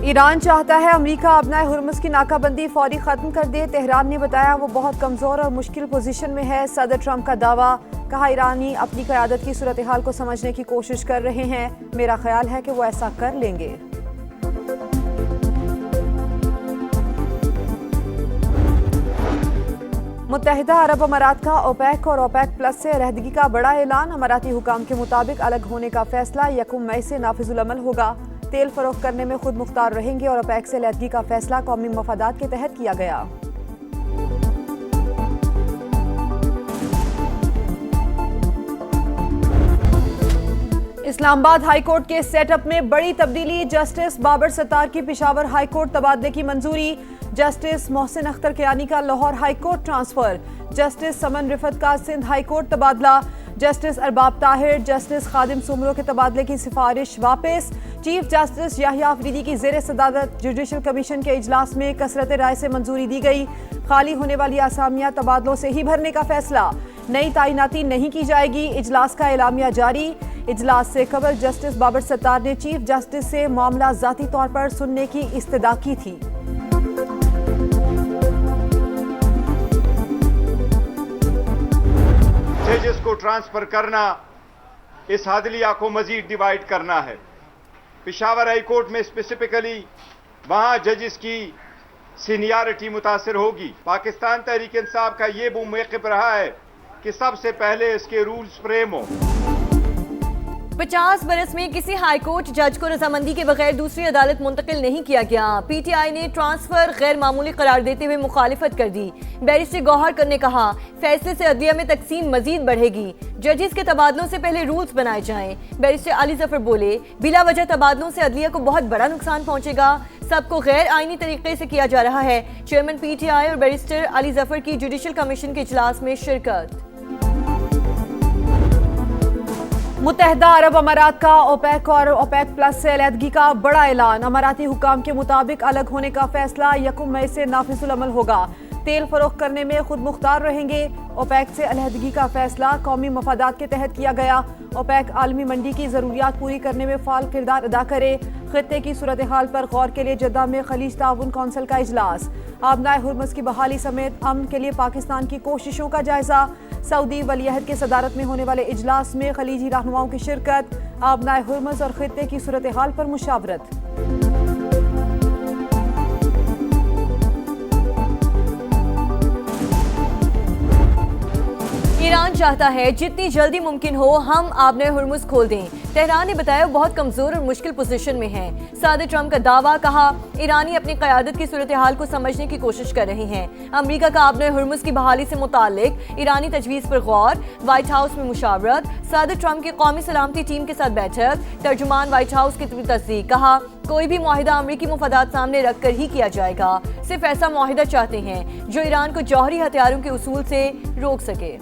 Iran चाहता है America अपना हुर्मुज़ की नाकाबंदी फौरी ख़त्म कर दे। तेहरान ने बताया वो बहुत कमज़ोर और मुश्किल पोजीशन में है। सदर ट्रंप का दावा, कहा ईरानी अपनी क़यादत की सूरत हाल को समझने की कोशिश कर रहे हैं। मेरा ख्याल है कि वो ऐसा कर लेंगे। मुत्तहिदा अरब अमारात का ओपेक और ओपेक प्लस से अलहदगी का बड़ा ऐलान। अमाराती हुकाम के मुताबिक अलग होने का फैसला 1 मई से नाफिजुल अमल होगा। तेल फरोख्त करने में खुद मुख्तार रहेंगे और ओपेक से अलहदगी का फैसला कौमी मफादात के तहत किया गया। इस्लामाबाद हाईकोर्ट के सेटअप में बड़ी तब्दीली। जस्टिस बाबर सत्तार की पेशावर हाईकोर्ट तबादले की मंजूरी। जस्टिस मोहसिन अख्तर कियानी का लाहौर हाईकोर्ट ट्रांसफर। जस्टिस समन रिफत का सिंध हाईकोर्ट तबादला। जस्टिस अरबाब ताहिर, जस्टिस खादिम सुमरो के तबादले की सिफारिश वापस। चीफ जस्टिस याहिया अफरीदी की ज़ेर सदारत जुडिशल कमीशन के इजलास में कसरत राय से मंजूरी दी गई। खाली होने वाली आसामियां तबादलों से ही भरने का फैसला। नई तैनाती नहीं की जाएगी। इजलास का एलामिया जारी। इजलास से कबल जस्टिस बाबर सत्तार ने चीफ जस्टिस से मामला ज़ाती तौर पर सुनने की इस्तदा की थी। जजेस को ट्रांसफर करना इस अदलिया को मजीद डिवाइड करना है। पेशावर हाई कोर्ट में स्पेसिफिकली वहां जजेस की सीनियरिटी मुतासिर होगी। पाकिस्तान तहरीक इंसाफ का ये वो मौक़िफ़ रहा है कि सबसे पहले इसके रूल्स फ्रेम हो। 50 बरस में किसी हाईकोर्ट जज को रजामंदी के बगैर दूसरी अदालत मुंतकिल नहीं किया गया। पीटीआई ने ट्रांसफर गैर मामूली करार देते हुए मुखालिफत कर दी। बैरिस्टर गौहर ने कहा फैसले से अदलिया में तकसीम मजीद बढ़ेगी। जजेस के तबादलों से पहले रूल्स बनाए जाएं। बैरिस्टर अली जफर बोले बिला वजह तबादलों से अदलिया को बहुत बड़ा नुकसान पहुंचेगा। सबको गैर आईनी तरीके से किया जा रहा है। चेयरमैन पीटीआई और बैरिस्टर अली जफर की जुडिशल कमीशन के इजलास में शिरकत। मुत्तहिदा अरब अमारात का ओपेक और ओपेक प्लस से अलहदगी का बड़ा ऐलान। अमाराती हुकाम के मुताबिक अलग होने का फैसला 1 मई से नाफिजुल अमल होगा। तेल फरोख्त करने में खुद मुख्तार रहेंगे। ओपेक से अलहदगी का फैसला कौमी मफादात के तहत किया गया। ओपेक आलमी मंडी की ज़रूरियात पूरी करने में फ़ाल किरदार अदा करे। खित्ते की सूरत हाल पर गौर के लिए जद्दा में खलीज ताउन कौंसिल का इजलास। आबनाए हुर्मुज़ की बहाली समेत अमन के लिए पाकिस्तान की कोशिशों का जायजा। सऊदी वलीअहद के सदारत में होने वाले इजलास में खलीजी रहनुमाओं की शिरकत। आबनाए हुर्मुज़ और खित्ते की सूरत हाल पर मुशावरत। ईरान चाहता है जितनी जल्दी मुमकिन हो हम आबनाए हुर्मुज़ खोल दें। तेहरान ने बताया वो बहुत कमजोर और मुश्किल पोजीशन में है। सदर ट्रंप का दावा, कहा ईरानी अपनी क़यादत की सूरत हाल को समझने की कोशिश कर रहे हैं। अमेरिका का आबनाए हुर्मुज़ की बहाली से मुताल्लिक ईरानी तजवीज़ पर गौर। व्हाइट हाउस में मुशावरत। सदर ट्रंप की कौमी सलामती टीम के साथ बैठक। तर्जुमान व्हाइट हाउस की तस्दीक, कहा कोई भी मुआहिदा अमरीकी मुफादात सामने रख कर ही किया जाएगा। सिर्फ ऐसा मुआहिदा चाहते हैं जो ईरान को जौहरी हथियारों के उसूल से रोक सके।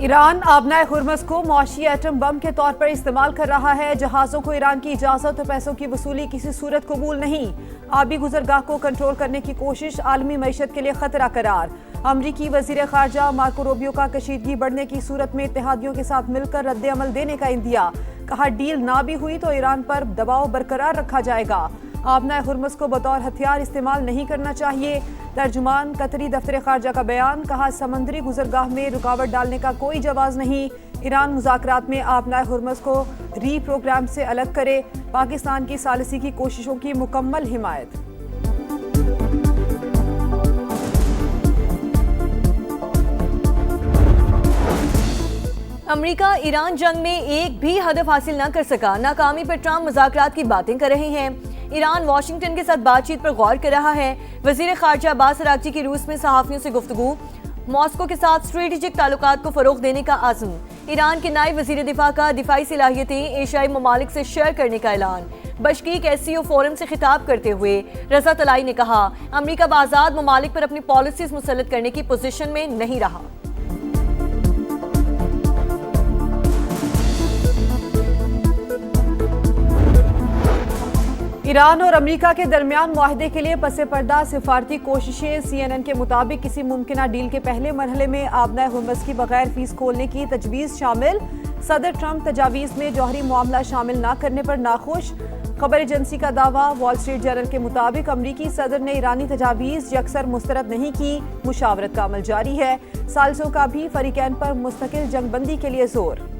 ईरान आबनाए हुर्मुज़ को मौशी एटम बम के तौर पर इस्तेमाल कर रहा है। जहाज़ों को ईरान की इजाज़त और पैसों की वसूली किसी सूरत कबूल नहीं। आबी गुजरगाह को कंट्रोल करने की कोशिश आलमी मईशत के लिए खतरा करार। अमरीकी वज़ीर ख़ारजा मार्को रूबियो का कशीदगी बढ़ने की सूरत में इत्तेहादियों के साथ मिलकर रद्द अमल देने का इंदिया। कहा डील ना भी हुई तो ईरान पर दबाव बरकरार रखा जाएगा। आबनाए हुर्मुज़ को बतौर हथियार इस्तेमाल नहीं करना चाहिए। तर्जुमान कतरी दफ्तर ख़ारजा का बयान, कहा समंदरी गुजरगाह में रुकावट डालने का कोई जवाज़ नहीं। ईरान मुज़ाकरात में आबनाए हुर्मुज़ को रीप्रोग्राम से अलग करे। पाकिस्तान की सालिसी की कोशिशों की मुकम्मल हिमायत। अमेरिका ईरान जंग में एक भी हदफ हासिल न कर सका। नाकामी पर ट्रंप मुज़ाकरात की बातें कर रहे हैं। ईरान वाशिंगटन के साथ बातचीत पर गौर कर रहा है। वज़ीर ख़ारजा अब्बास अराग़ची की रूस में सहाफ़ियों से गुफ्तगू। मॉस्को के साथ स्ट्रेटेजिक ताल्लुकात को फ़रोग़ देने का आज़म। ईरान के नायब वज़ीर दिफ़ा का दिफ़ाई सलाहियतें एशियाई ममालिक से शेयर करने का ऐलान। बशकीक SCO फोरम से खिताब करते हुए रज़ा तलाई ने कहा अमेरिका आज़ाद ममालिक पर अपनी पॉलिसीज़ मुसल्लत करने की पोजीशन में नहीं रहा। ईरान और अमेरिका के दरमियान मुआहदे के लिए पसे पर्दा सिफारती कोशिशें। CNN के मुताबिक किसी मुमकिना डील के पहले मरहले में आबना हुर्मुज़ की बगैर फीस खोलने की तजवीज़ शामिल। सदर ट्रंप तजावीज़ में जौहरी मामला शामिल न करने पर नाखुश। खबर एजेंसी का दावा। वॉल स्ट्रीट जर्नल के मुताबिक अमरीकी सदर ने ईरानी तजावीज़ यकसर मुस्तरद नहीं की। मुशावरत का अमल जारी है। साल्सों का भी फरीकैन पर मुस्तकिल जंगबंदी के लिए जोर।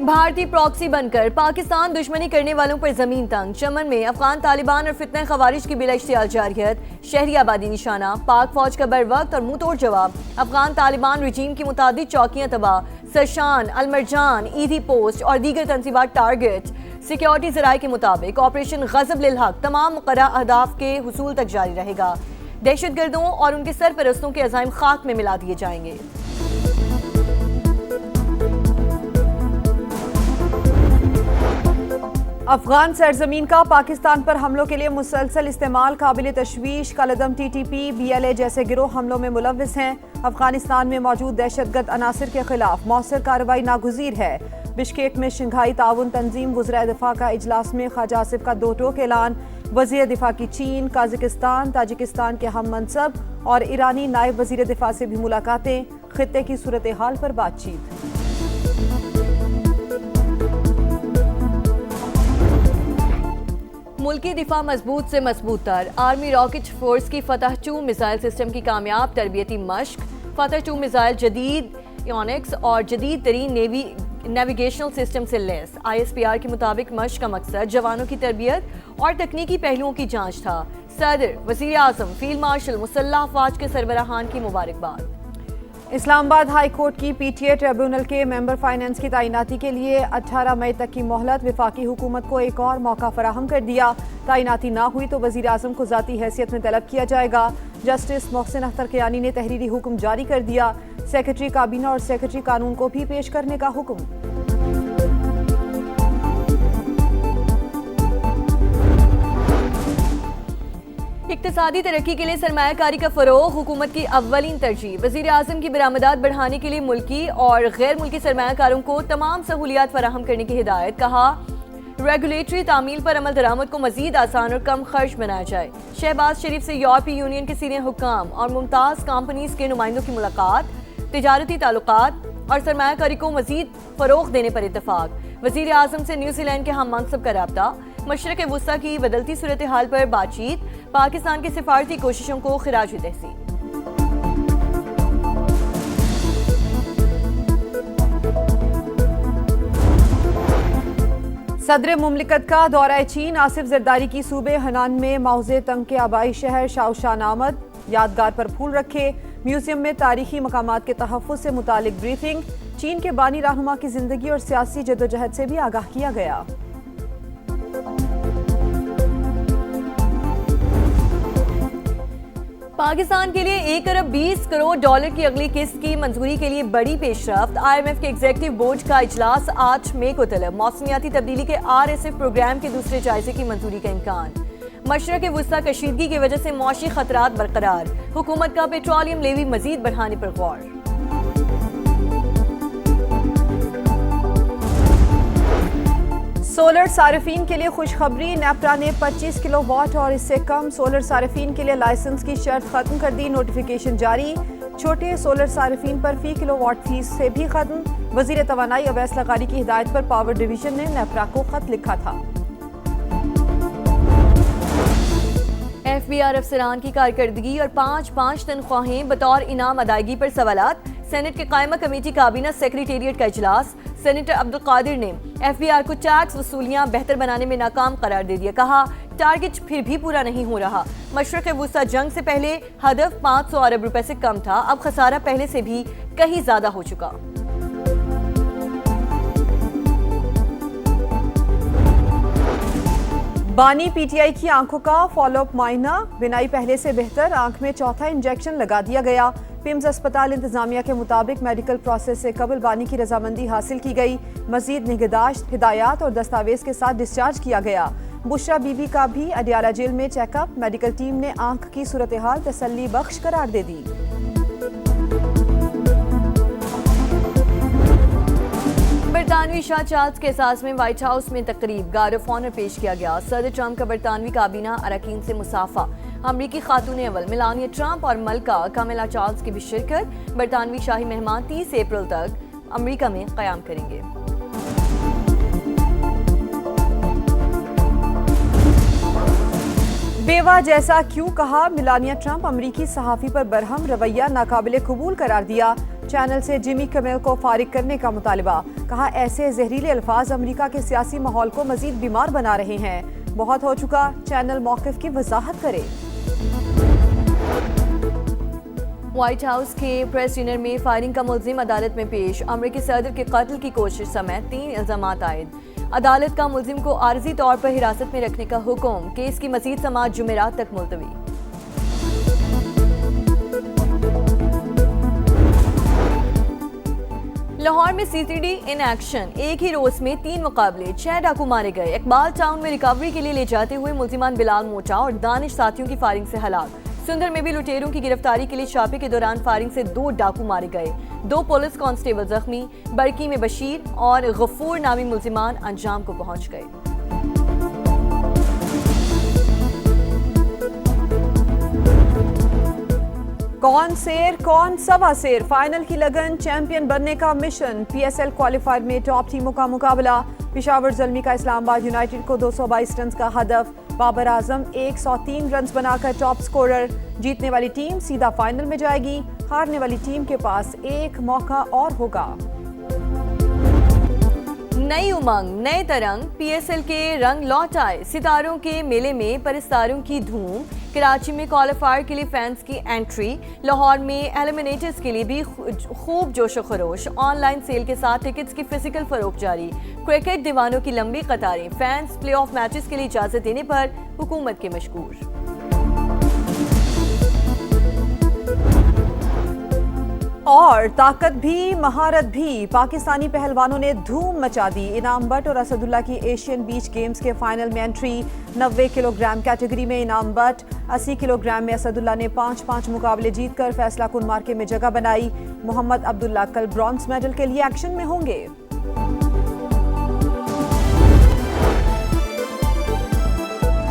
भारतीय प्रॉक्सी बनकर पाकिस्तान दुश्मनी करने वालों पर जमीन तंग। चमन में अफगान तालिबान और फितना खवारिज की बिला इश्तियाल जारियत। शहरी आबादी निशाना। पाक फौज का बर वक्त और मुंह तोड़ जवाब। अफगान तालिबान रजीम की मुतादिद चौकियां तबाह। सरशान, अलमरजान, ईदी पोस्ट और दीगर तंजीबात टारगेट। सिक्योरिटी जराये के मुताबिक ऑपरेशन गजब लिल हक तमाम मुकर्रर अहदाफ के हुसूल तक जारी रहेगा। दहशतगर्दों और उनके सरपरस्तों के अज़ाइम खाक में मिला दिए जाएंगे। अफगान सरजमीन का पाकिस्तान पर हमलों के लिए मुसलसल इस्तेमाल काबिल तशवीश। कलदम TTP, BLA जैसे गिरोह हमलों में मुलव्विस हैं। अफगानिस्तान में मौजूद दहशतगर्द अनासिर के खिलाफ मौसर कार्रवाई नागुज़ीर है। बिश्केक में शंघाई ताउन तंजीम वज़ीर दिफा का इजलास में ख्वाजा आसिफ का दो टोक ऐलान। वज़ीर दिफा की चीन, काज़ाकिस्तान, ताजिकिस्तान के हम मनसब और ईरानी नायब वज़ीर दिफा से भी मुलाकातें। खित्ते की सूरत हाल पर बातचीत। मुल्की दिफा मजबूत से मजबूत तर। आर्मी रॉकेट फोर्स की फतह 2 मिसाइल सिस्टम की कामयाब तरबियती मश्क। फतह 2 मिसाइल जदीद योनिक्स और जदीद तरीन नेविगेशनल सिस्टम से लेस। ISPR के मुताबिक मश्क का मकसद जवानों की तरबियत और तकनीकी पहलुओं की जांच था। सदर, वज़ीर आज़म, फील्ड मार्शल, मुसल्लह अफवाज के सरबराहान की मुबारकबाद। इस्लामाबाद हाई कोर्ट की PTA ट्रिब्यूनल के मेंबर फाइनेंस की तैनाती के लिए 18 मई तक की मोहलत। वफाकी हुकूमत को एक और मौका फराहम कर दिया। तैनाती ना हुई तो वज़ीर आज़म को ज़ाती हैसियत में तलब किया जाएगा। जस्टिस मोहसिन अख्तर कियानी ने तहरीरी हुक्म जारी कर दिया। सेक्रेटरी काबीना और सेक्रेटरी कानून को भी पेश करने का हुक्म। इक्तिसादी तरक्की के लिए सरमायाकारी का फरोग हुकूमत की अव्वलीन तरजीह। वज़ीर आज़म की बरामदात बढ़ाने के लिए मुल्की और गैर मुल्की सरमायाकारों को तमाम सहूलियात फराहम करने की हिदायत। कहा, रेगुलेटरी तामील पर अमल दरामद को मजीद आसान और कम खर्च बनाया जाए। शहबाज शरीफ से यूरोपीय यूनियन के सीनियर हुक्काम और मुमताज़ कंपनीज के नुमाइंदों की मुलाकात। तिजारती ताल्लुकात और सरमायाकारी को मजीद फरोग देने पर इत्तफाक। वज़ीर आज़म से न्यूजीलैंड के हम मनसब का राब्ता। मशरक़ वुस्ता की बदलती सूरत हाल पर बातचीत। पाकिस्तान की सिफारती कोशिशों को खिराज तहसीन। सदर मुमलिकत का दौरा चीन। आसिफ जरदारी की सूबे हनान में मौज़े तंग के आबाई शहर शाओशान आमद। यादगार पर फूल रखे। म्यूजियम में तारीखी मकामात के तहफ़्फ़ुज़ से मुतालिक ब्रीफिंग। चीन के बानी रहनुमा की जिंदगी और सियासी जद्दोजहद से भी आगाह किया गया। पाकिस्तान के लिए 1 अरब 20 करोड़ डॉलर की अगली किस्त की मंजूरी के लिए बड़ी पेशरफ्त। IMF के एग्जीक्यूटिव बोर्ड का इजलास 8 मई को तलब। मौसमियाती तब्दीली के RSF प्रोग्राम के दूसरे जायजे की मंजूरी का इम्कान। मशरक़ वुस्ता कशीदगी की वजह से मौशी खतरात बरकरार। हुकूमत का पेट्रोलियम लेवी मजीद बढ़ाने पर गौर। सोलर सारिफीन के लिए खुशखबरी। नेपरा ने 25 किलोवाट और इससे कम सोलर सारिफीन के लिए लाइसेंस की शर्त खत्म कर दी। नोटिफिकेशन जारी। छोटे सोलर सारिफीन पर फी किलोवाट फीस से भी खत्म। वजीर तवानाई अवैस लगारी की हिदायत पर पावर डिवीजन ने नेपरा को खत लिखा था। FBR अफसरान की कारकर्दगी और 5-5 तनख्वाहें बतौर इनाम अदायगी पर सवालात। सेनेट के कायमा कमेटी काबीना सेक्रेटेरिएट का इजलास। सेनेटर अब्दुल कादिर ने FBR को टैक्स वसूलियां बेहतर बनाने में नाकाम करार दे दिया। कहा, टारगेट फिर भी पूरा नहीं हो रहा। मशरक़ वुस्ता जंग से पहले हदफ 500 अरब रुपए से कम था। अब खसारा पहले से भी कहीं ज्यादा हो चुका। बानी PTI की आंखों का फॉलोअप मायना। बिनाई पहले से बेहतर। आंख में चौथा इंजेक्शन लगा दिया गया। पिम्स अस्पताल इंतजामिया के मुताबिक मेडिकल प्रोसेस से कबल बानी की रजामंदी हासिल की गई। मजीद निगहदाश्त, हिदायत और दस्तावेज के साथ डिस्चार्ज किया गया। बुशरा बीबी का भी अडियाला जेल में चेकअप। मेडिकल टीम ने आंख की सूरत हाल तसल्ली बख्श करार दे दी। बरतानवी शाह चार्ल्स के एहसास में व्हाइट हाउस में तकरीब गार्ड ऑफ ऑनर पेश किया गया। सदर ट्रंप का बरतानवी काबीना अरकान से मुसाफा। अमरीकी खातून अव्वल मेलानिया ट्रंप और मलका कामिला चार्ल्स की भी शिरकत। बरतानवी शाही मेहमान 30 अप्रैल तक अमरीका में क़याम करेंगे। बेवा जैसा क्यों कहा, मेलानिया ट्रंप अमरीकी सहाफ़ी पर बरहम रवैया नाकाबिले कबूल करार दिया। चैनल से जिमी किमेल को फारिग करने का मुतालबा। कहा ऐसे जहरीले अल्फाज अमरीका के सियासी माहौल को मजीद बीमार बना रहे हैं। बहुत हो चुका, चैनल मौक़िफ़ की वजाहत करे। व्हाइट हाउस के प्रेस डिनर में फायरिंग का मुल्जिम अदालत में पेश। अमरीकी सदर के कत्ल की कोशिश समेत 3 इल्जामात आयद। अदालत का मुल्जिम को आर्जी तौर पर हिरासत में रखने का हुक्म। केस की मजीद समाअत जुमेरात तक मुलतवी। लाहौर में सीसीडी इन एक्शन। एक ही रोज में 3 मुकाबले, 6 डाकू मारे गए। इकबाल टाउन में रिकवरी के लिए ले जाते हुए मुल्जिमान बिलाल मोचा और दानिश साथियों की फायरिंग से हलाक। सुंदर में भी लुटेरों की गिरफ्तारी के लिए छापे के दौरान फायरिंग से 2 डाकू मारे गए। 2 पुलिस कांस्टेबल जख्मी। बरकी में बशीर और गफूर नामी मुल्जिमान अंजाम को पहुंच गए। कौन शेर कौन सवा शेर, फाइनल की लगन, चैंपियन बनने का मिशन। PSL क्वालिफायर में टॉप टीमों का मुकाबला। पेशावर ज़ल्मी का इस्लामाबाद यूनाइटेड को 222 रन का हदफ। बाबर आजम 103 रन बनाकर टॉप स्कोरर। जीतने वाली टीम सीधा फाइनल में जाएगी। हारने वाली टीम के पास एक मौका और होगा। नई उमंग, नए तरंग, PSL के रंग लौट आए। सितारों के मेले में परस्तारों की धूम। कराची में क्वालिफायर के लिए फैंस की एंट्री। लाहौर में एलिमिनेटर्स के लिए भी खूब जोशो खरोश। ऑनलाइन सेल के साथ टिकट्स की फिजिकल फरोख्त जारी। क्रिकेट दीवानों की लंबी कतारें। फैंस प्लेऑफ मैचेस के लिए इजाजत देने पर हुकूमत के मशकूर। और ताकत भी महारत भी, पाकिस्तानी पहलवानों ने धूम मचा दी। इनाम बट और असदुल्ला की एशियन बीच गेम्स के फाइनल में एंट्री। 90 किलोग्राम कैटेगरी में इनाम बट, 80 किलोग्राम में असदुल्ला ने 5-5 मुकाबले जीतकर फैसला कुन मार्के में जगह बनाई। मोहम्मद अब्दुल्ला कल ब्रॉन्ज मेडल के लिए एक्शन में होंगे।